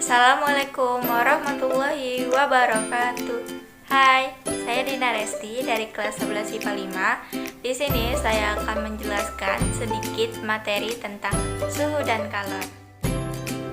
Assalamualaikum warahmatullahi wabarakatuh. Hai, saya Dina Resti dari kelas 11 IPA 5. Di sini saya akan menjelaskan sedikit materi tentang suhu dan kalor.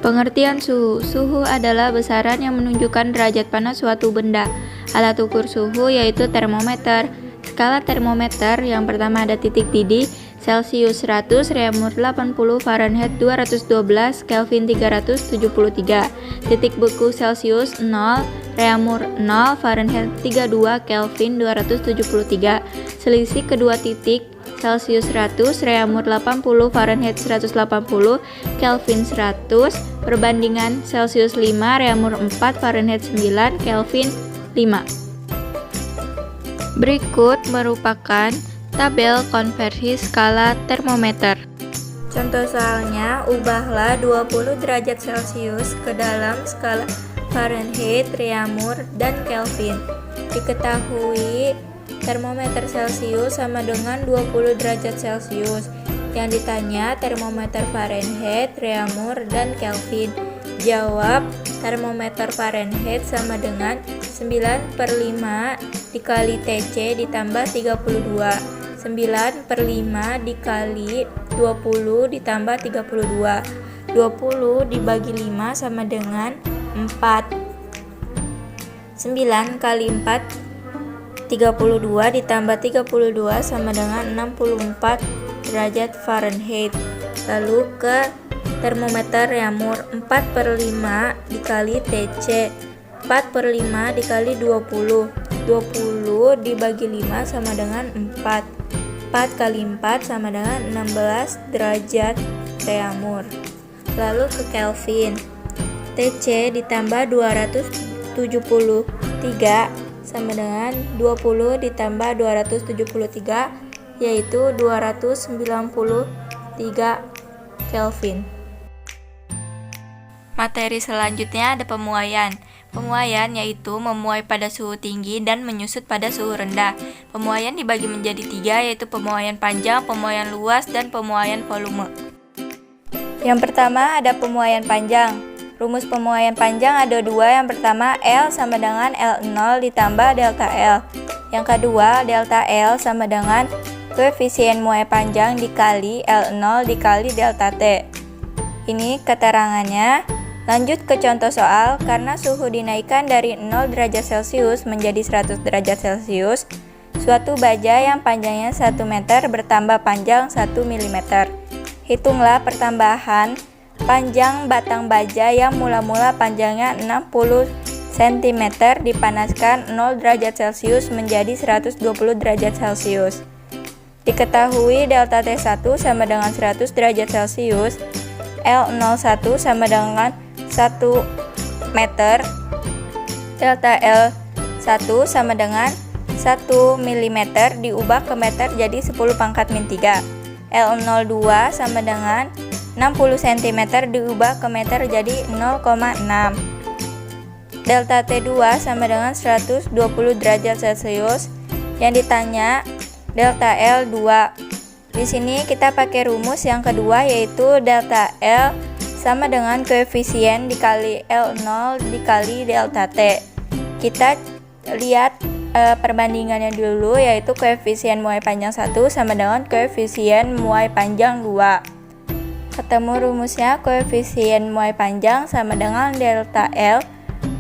Pengertian suhu. Suhu adalah besaran yang menunjukkan derajat panas suatu benda. Alat ukur suhu yaitu termometer. Skala termometer yang pertama ada titik didih, Celcius 100, Reaumur 80, Fahrenheit 212, Kelvin 373. Titik beku Celcius 0, Reaumur 0, Fahrenheit 32, Kelvin 273. Selisih kedua titik Celcius 100, Reaumur 80, Fahrenheit 180, Kelvin 100. Perbandingan Celcius 5, Reaumur 4, Fahrenheit 9, Kelvin 5. Berikut merupakan tabel konversi skala termometer. Contoh soalnya, ubahlah 20 derajat Celcius ke dalam skala Fahrenheit, Reaumur, dan Kelvin. Diketahui termometer Celcius sama dengan 20 derajat Celcius. Yang ditanya termometer Fahrenheit, Reaumur, dan Kelvin. Jawab, termometer Fahrenheit sama dengan 9/5 dikali TC ditambah 32. 9/5 dikali 20 ditambah 32. 20 dibagi 5 sama dengan 4. 9 kali 4 32 ditambah 32 sama dengan 64 derajat Fahrenheit. Lalu ke termometer Reaumur, 4/5 dikali TC. 4/5 dikali 20. 20 dibagi 5 sama dengan 4. 4 kali 4 sama dengan 16 derajat Reaumur. Lalu ke Kelvin. TC ditambah 273 sama dengan 20 ditambah 273 yaitu 293 Kelvin. Materi selanjutnya ada pemuaian. Pemuaian yaitu memuai pada suhu tinggi dan menyusut pada suhu rendah. Pemuaian dibagi menjadi 3 yaitu pemuaian panjang, pemuaian luas, dan pemuaian volume. Yang pertama ada pemuaian panjang. Rumus pemuaian panjang ada 2. Yang pertama L sama dengan L0 ditambah delta L. Yang kedua delta L sama dengan koefisien muai panjang dikali L0 dikali delta T. Ini keterangannya. Lanjut ke contoh soal. Karena suhu dinaikkan dari 0 derajat Celcius menjadi 100 derajat Celcius, suatu baja yang panjangnya 1 meter bertambah panjang 1 mm. Hitunglah pertambahan panjang batang baja yang mula-mula panjangnya 60 cm dipanaskan 0 derajat Celcius menjadi 120 derajat Celcius. Diketahui delta T1 sama dengan 100 derajat Celcius, L01 sama dengan 1 meter, delta L1 sama dengan 1 mm diubah ke meter jadi 10 pangkat min 3. L02 sama dengan 60 cm diubah ke meter jadi 0,6. Delta T2 sama dengan 120 derajat Celcius. Yang ditanya delta L2. Di sini kita pakai rumus yang kedua yaitu delta L sama dengan koefisien dikali L0 dikali delta T. Kita lihat perbandingannya dulu yaitu koefisien muai panjang 1 sama dengan koefisien muai panjang 2. Ketemu rumusnya, koefisien muai panjang sama dengan delta L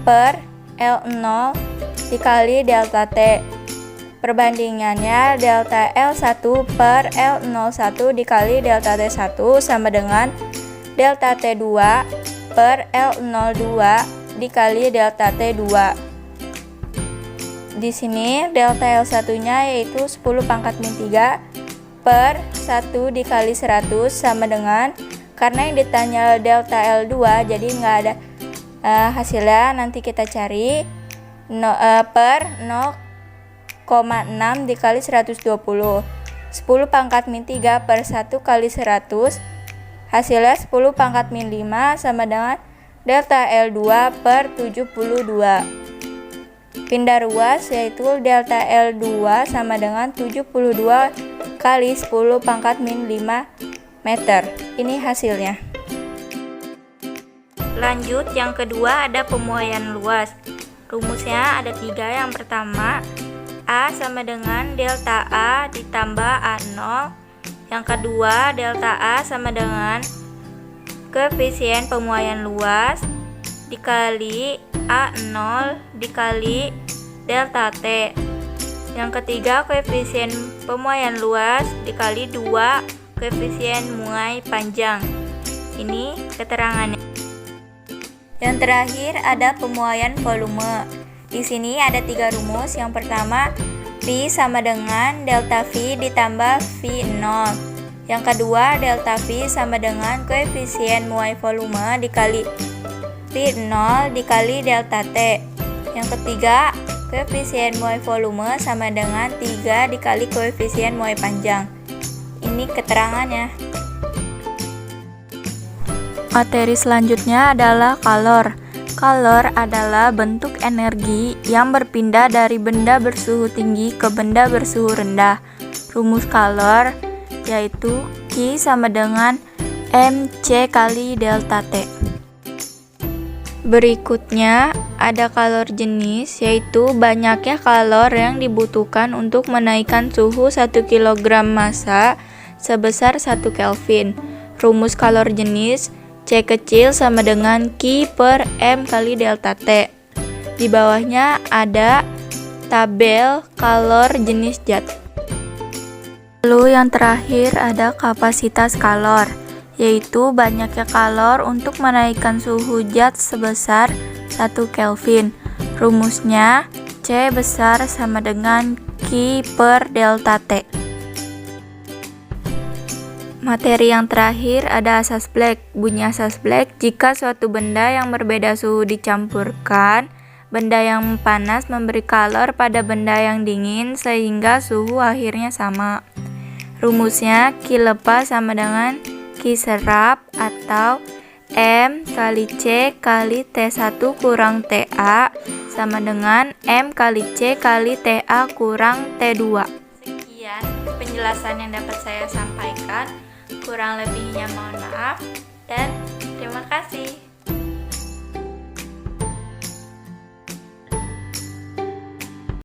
per L0 dikali delta T. Perbandingannya delta L1 per L01 dikali delta T1 sama dengan delta T2 per L02 dikali delta T2. Di sini delta L1-nya yaitu 10 pangkat min 3 per 1 dikali 100 sama dengan, karena yang ditanya delta L2 jadi nggak ada hasilnya, nanti kita cari per 0,6 dikali 120. 10 pangkat min 3 per 1 kali 100 hasilnya 10 pangkat min 5 sama dengan delta L2 per 72. Pindah ruas yaitu delta L2 sama dengan 72 kali 10 pangkat min 5 meter. Ini hasilnya. Lanjut, yang kedua ada pemuaian luas. Rumusnya ada 3. Yang pertama, A sama dengan delta A ditambah A0. Yang kedua, delta A sama dengan koefisien pemuaian luas dikali A0 dikali delta T. Yang ketiga, koefisien pemuaian luas dikali 2 koefisien muai panjang. Ini keterangannya. Yang terakhir ada pemuaian volume. Di sini ada 3 rumus. Yang pertama, V sama dengan delta V ditambah V0. Yang kedua, delta V sama dengan koefisien muai volume dikali V0 dikali delta T. Yang ketiga, koefisien muai volume sama dengan 3 dikali koefisien muai panjang. Ini keterangannya. Materi selanjutnya adalah kalor. Kalor adalah bentuk energi yang berpindah dari benda bersuhu tinggi ke benda bersuhu rendah. Rumus kalor yaitu Q sama dengan mc kali delta T. Berikutnya ada kalor jenis, yaitu banyaknya kalor yang dibutuhkan untuk menaikkan suhu 1 kg massa sebesar 1 Kelvin. Rumus kalor jenis C kecil sama dengan Q per M kali delta T. Di bawahnya ada tabel kalor jenis zat. Lalu yang terakhir ada kapasitas kalor, yaitu banyaknya kalor untuk menaikkan suhu zat sebesar 1 Kelvin. Rumusnya C besar sama dengan Q per delta T. Materi yang terakhir ada asas Black. Bunyi asas Black, jika suatu benda yang berbeda suhu dicampurkan, benda yang panas memberi kalor pada benda yang dingin sehingga suhu akhirnya sama. Rumusnya Q lepas sama dengan Q serap atau M kali C kali T1 kurang TA sama dengan M kali C kali TA kurang T2. Sekian penjelasan yang dapat saya sampaikan. Kurang lebihnya mohon maaf dan terima kasih.